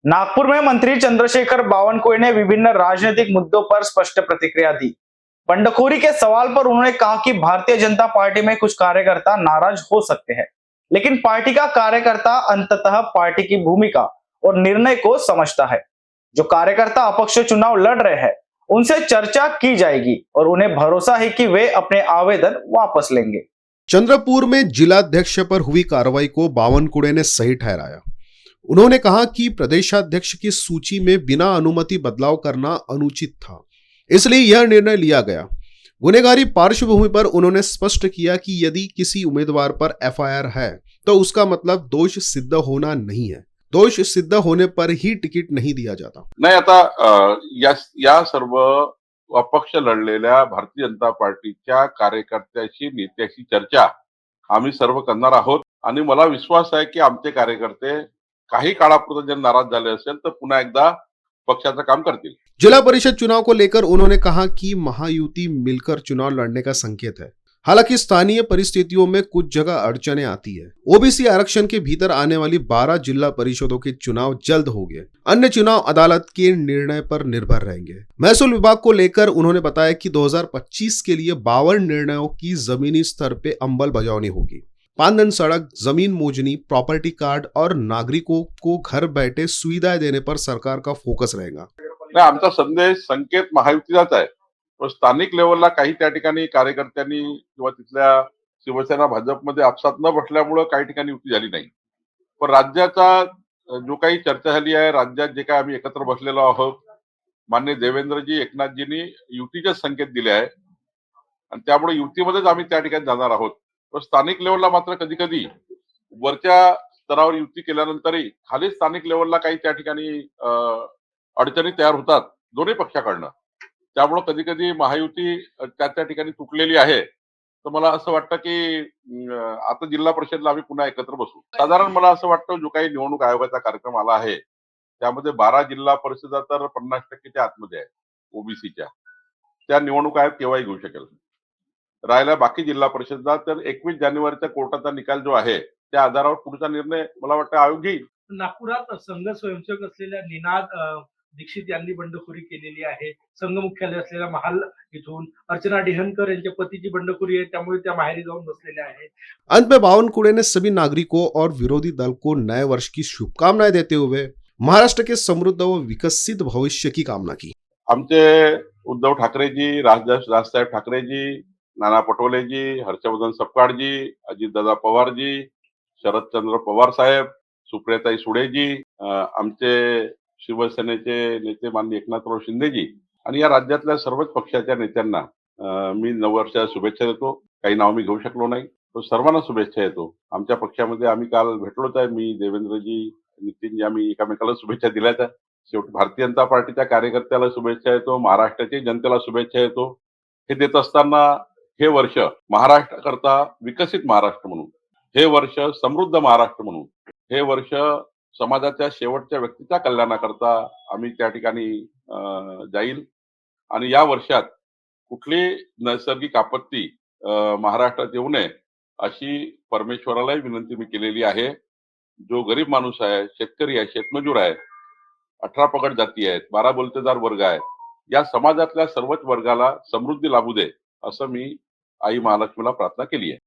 नागपुर में मंत्री चंद्रशेखर बावनकुळे ने विभिन्न राजनीतिक मुद्दों पर स्पष्ट प्रतिक्रिया दी। बंडखोरी के सवाल पर उन्होंने कहा कि भारतीय जनता पार्टी में कुछ कार्यकर्ता नाराज हो सकते हैं, लेकिन पार्टी का कार्यकर्ता अंततः पार्टी की भूमिका और निर्णय को समझता है। जो कार्यकर्ता अपक्ष चुनाव लड़ रहे हैं, उनसे चर्चा की जाएगी और उन्हें भरोसा है कि वे अपने आवेदन वापस लेंगे। चंद्रपुर में जिलाध्यक्ष पर हुई कार्रवाई को बावनकुळे ने सही ठहराया। उन्होंने कहा कि प्रदेशाध्यक्ष की सूची में बिना अनुमति बदलाव करना अनुचित था, इसलिए यह निर्णय लिया गया। गुनहगारी पार्श्वभूमि पर उन्होंने स्पष्ट किया कि यदि किसी उम्मीदवार पर एफआईआर है तो उसका मतलब दोष सिद्ध होना नहीं है। दोष सिद्ध होने पर ही तिकीट नहीं दिया जाता। नाही, आता या सर्व अपक्ष लढलेल्या भारतीय जनता पार्टीच्या कार्यकर्त्याशी नेत्याशी चर्चा आम्ही सर्व करणार आहोत आणि मला विश्वास आहे की आमचे कार्यकर्ते काही काळापुरते जर नाराज झाले असेल तर पुन्हा एकदा पक्षाचं काम करतील। जिला परिषद चुनाव को लेकर उन्होंने कहा कि महायुति मिलकर चुनाव लड़ने का संकेत है। हालांकि स्थानीय परिस्थितियों में कुछ जगह अड़चने आती है। ओबीसी आरक्षण के भीतर आने वाली 12 जिला परिषदों के चुनाव जल्द होंगे। अन्य चुनाव अदालत के निर्णय पर निर्भर रहेंगे। महसूल विभाग को लेकर उन्होंने बताया कि 2025 के लिए 52 निर्णयों की जमीनी स्तर पे अंमलबजावनी होगी। पानदन सड़क, जमीन मोजनी, प्रॉपर्टी कार्ड और नागरिकों को घर बैठे सुविधाएं देने पर सरकार का फोकस रहेगा। आमचा संदेश संकेत महायुतीचाच आहे, पण स्थानिक लेवलला काही त्या ठिकाणी कार्यकर्त्यांनी किंवा तिथल्या शिवसेना भाजपमध्ये आपसात न बसल्यामुळे काही ठिकाणी युती झाली नाही। पण राज्याचा जो काही चर्चा झाली आहे, राज्यात जे काही आम्ही एकत्र बसलेलो आहोत, माननीय देवेंद्रजी एकनाथजींनी युतीचे संकेत दिले आहे आणि त्यामुळे युतीमध्येच आम्ही त्या ठिकाणी जाणार आहोत। पण स्थानिक लेवलला मात्र कधी कधी वरच्या स्तरावर युती केल्यानंतरही खाली स्थानिक लेवलला काही त्या ठिकाणी अडचणी तयार होतात दोन्ही पक्षाकडनं। त्यामुळे कधी कधी महायुती त्या ठिकाणी तुटलेली आहे। तर मला असं वाटतं की आता जिल्हा परिषदला आम्ही पुन्हा एकत्र बसू। साधारण मला असं वाटतं जो काही निवडणूक आयोगाचा कार्यक्रम आला आहे त्यामध्ये 12 जिल्हा परिषदा तर 50% आतमध्ये आहे ओबीसीच्या, त्या निवडणूक आयोग केव्हाही घेऊ शकेल। राहिला बाकी जिल्हा परिषदा तर 21 जानेवारीचा कोर्टाचा निकाल जो आहे त्या आधारावर पुढचा निर्णय मला वाटतं आयोग घेईल। नागपुरात संघ स्वयंसेवक असलेल्या निनाद दीक्षित यांनी बंडखोरी केलेली आहे। संघ मुख्यालय असलेल्या महाल इथून अर्चना डिहनकर यांच्या पतीची बंडखोरी आहे, त्यामुळे त्या माहेरी जाऊन बसलेल्या आहेत। अंत में बावनकुळे ने सभी नागरिकों और विरोधी दल को नए वर्ष की शुभकामनाएं देते हुए महाराष्ट्र के समृद्ध व विकसित भविष्य की कामना की। आमचे उद्धव ठाकरेजी, राजसाहेब ठाकरेजी, नाना पटोलेजी, हर्षवर्धन सपकाळजी, अजितदादा पवारजी, शरदचंद्र पवार साहेब, सुप्रियाताई सुळेजी, आमचे शिवसेनेचे नेते माननीय एकनाथराव शिंदेजी आणि या राज्यातल्या सर्वच पक्षाच्या नेत्यांना मी नववर्षाच्या शुभेच्छा देतो। काही नाव मी घेऊ शकलो नाही, तो सर्वांना शुभेच्छा देतो। आमच्या पक्षामध्ये आम्ही काल भेटलोच आहे, मी, देवेंद्रजी, नितीनजी, आम्ही एकमेकाला शुभेच्छा दिल्याच आहे। शेवटी भारतीय जनता पार्टीच्या कार्यकर्त्याला शुभेच्छा देतो, महाराष्ट्राच्या जनतेला शुभेच्छा देतो। हे देत असताना हे वर्ष महाराष्ट्राकरता विकसित महाराष्ट्र म्हणून, हे वर्ष समृद्ध महाराष्ट्र म्हणून, हे वर्ष समाजाच्या शेवटच्या व्यक्तीच्या कल्याणाकरता आम्ही त्या ठिकाणी जाईल आणि या वर्षात कुठली नैसर्गिक आपत्ती महाराष्ट्रात येऊ नये अशी परमेश्वरालाही विनंती मी केलेली आहे। जो गरीब माणूस आहे, शेतकरी आहे, शेतमजूर आहे, 18 पगड जाती आहेत, 12 बोलतेदार वर्ग आहे, या समाजातल्या सर्वच वर्गाला समृद्धी लाभू दे असं मी आई महालक्ष्मीला प्रार्थना केली आहे।